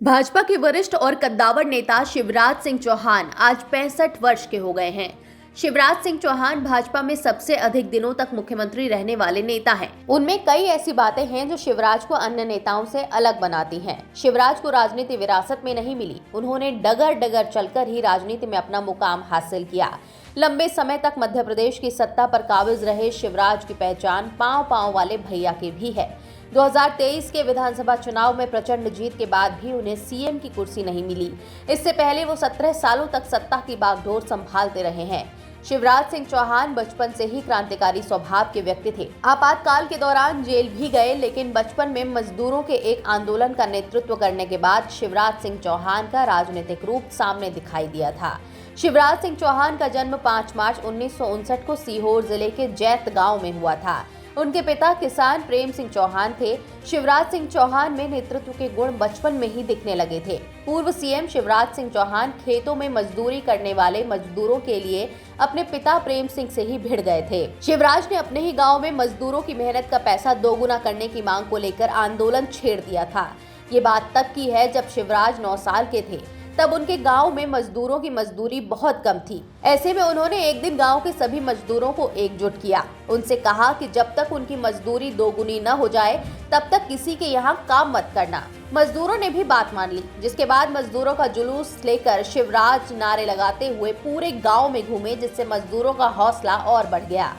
भाजपा के वरिष्ठ और कद्दावर नेता शिवराज सिंह चौहान आज 65 वर्ष के हो गए हैं। शिवराज सिंह चौहान भाजपा में सबसे अधिक दिनों तक मुख्यमंत्री रहने वाले नेता हैं। उनमें कई ऐसी बातें हैं जो शिवराज को अन्य नेताओं से अलग बनाती हैं। शिवराज को राजनीति विरासत में नहीं मिली, उन्होंने डगर डगर चलकर ही राजनीति में अपना मुकाम हासिल किया। लंबे समय तक मध्य प्रदेश की सत्ता पर काबिज रहे शिवराज की पहचान पांव पांव वाले भैया की भी है। 2023 के विधानसभा चुनाव में प्रचंड जीत के बाद भी उन्हें सीएम की कुर्सी नहीं मिली। इससे पहले वो 17 सालों तक सत्ता की बागडोर संभालते रहे हैं। शिवराज सिंह चौहान बचपन से ही क्रांतिकारी स्वभाव के व्यक्ति थे। आपातकाल के दौरान जेल भी गए, लेकिन बचपन में मजदूरों के एक आंदोलन का नेतृत्व करने के बाद शिवराज सिंह चौहान का राजनीतिक रूप सामने दिखाई दिया था। शिवराज सिंह चौहान का जन्म 5 मार्च 1959 को सीहोर जिले के जैत गांव में हुआ था। उनके पिता किसान प्रेम सिंह चौहान थे। शिवराज सिंह चौहान में नेतृत्व के गुण बचपन में ही दिखने लगे थे। पूर्व सीएम शिवराज सिंह चौहान खेतों में मजदूरी करने वाले मजदूरों के लिए अपने पिता प्रेम सिंह से ही भिड़ गए थे। शिवराज ने अपने ही गांव में मजदूरों की मेहनत का पैसा दोगुना करने की मांग को लेकर आंदोलन छेड़ दिया था। ये बात तब की है जब शिवराज 9 साल के थे। तब उनके गांव में मजदूरों की मजदूरी बहुत कम थी। ऐसे में उन्होंने एक दिन गांव के सभी मजदूरों को एकजुट किया। उनसे कहा कि जब तक उनकी मजदूरी दोगुनी न हो जाए तब तक किसी के यहाँ काम मत करना। मजदूरों ने भी बात मान ली, जिसके बाद मजदूरों का जुलूस लेकर शिवराज नारे लगाते हुए पूरे गाँव में घूमे, जिससे मजदूरों का हौसला और बढ़ गया।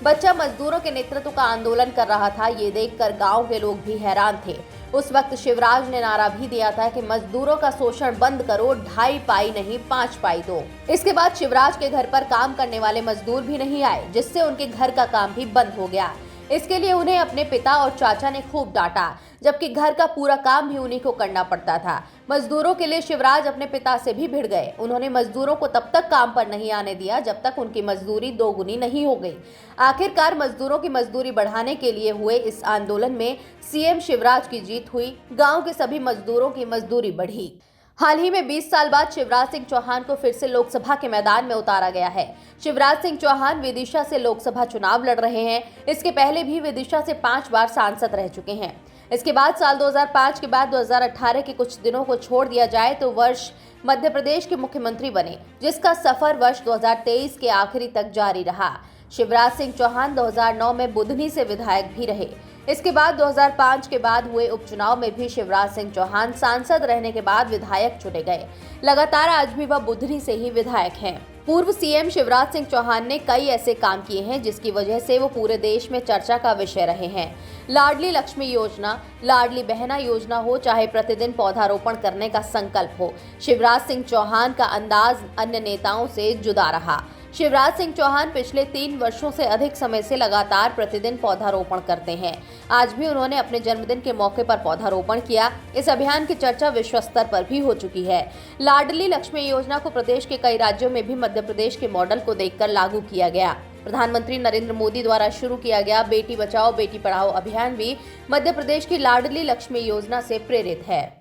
बच्चा मजदूरों के नेतृत्व का आंदोलन कर रहा था, ये देखकर गांव के लोग भी हैरान थे। उस वक्त शिवराज ने नारा भी दिया था कि मजदूरों का शोषण बंद करो, 2.5 पाई नहीं 5 पाई दो। इसके बाद शिवराज के घर पर काम करने वाले मजदूर भी नहीं आए, जिससे उनके घर का काम भी बंद हो गया। इसके लिए उन्हें अपने पिता और चाचा ने खूब डांटा, जबकि घर का पूरा काम भी उन्हीं को करना पड़ता था। मजदूरों के लिए शिवराज अपने पिता से भी भिड़ गए। उन्होंने मजदूरों को तब तक काम पर नहीं आने दिया जब तक उनकी मजदूरी दोगुनी नहीं हो गई। आखिरकार मजदूरों की मजदूरी बढ़ाने के लिए हुए इस आंदोलन में सीएम शिवराज की जीत हुई। गांव के सभी मजदूरों की मजदूरी बढ़ी। हाल ही में 20 साल बाद शिवराज सिंह चौहान को फिर से लोकसभा के मैदान में उतारा गया है। शिवराज सिंह चौहान विदिशा से लोकसभा चुनाव लड़ रहे हैं। इसके पहले भी विदिशा से 5 बार सांसद रह चुके हैं। इसके बाद साल 2005 के बाद 2018 के कुछ दिनों को छोड़ दिया जाए तो वर्ष मध्य प्रदेश के मुख्यमंत्री बने, जिसका सफर वर्ष 2023 के आखिरी तक जारी रहा। शिवराज सिंह चौहान 2009 में बुधनी से विधायक भी रहे। इसके बाद 2005 के बाद हुए उपचुनाव में भी शिवराज सिंह चौहान सांसद रहने के बाद विधायक चुने गए। लगातार आज भी वह बुधनी से ही विधायक हैं। पूर्व सीएम शिवराज सिंह चौहान ने कई ऐसे काम किए हैं जिसकी वजह से वो पूरे देश में चर्चा का विषय रहे हैं। लाडली लक्ष्मी योजना, लाडली बहना योजना हो, चाहे प्रतिदिन पौधारोपण करने का संकल्प हो, शिवराज सिंह चौहान का अंदाज अन्य नेताओं से जुदा रहा। शिवराज सिंह चौहान पिछले 3 वर्षों से अधिक समय से लगातार प्रतिदिन पौधारोपण करते हैं। आज भी उन्होंने अपने जन्मदिन के मौके पर पौधारोपण किया। इस अभियान की चर्चा विश्व स्तर पर भी हो चुकी है। लाडली लक्ष्मी योजना को प्रदेश के कई राज्यों में भी मध्य प्रदेश के मॉडल को देखकर लागू किया गया। प्रधानमंत्री नरेंद्र मोदी द्वारा शुरू किया गया बेटी बचाओ बेटी पढ़ाओ अभियान भी मध्य प्रदेश की लाडली लक्ष्मी योजना से प्रेरित है।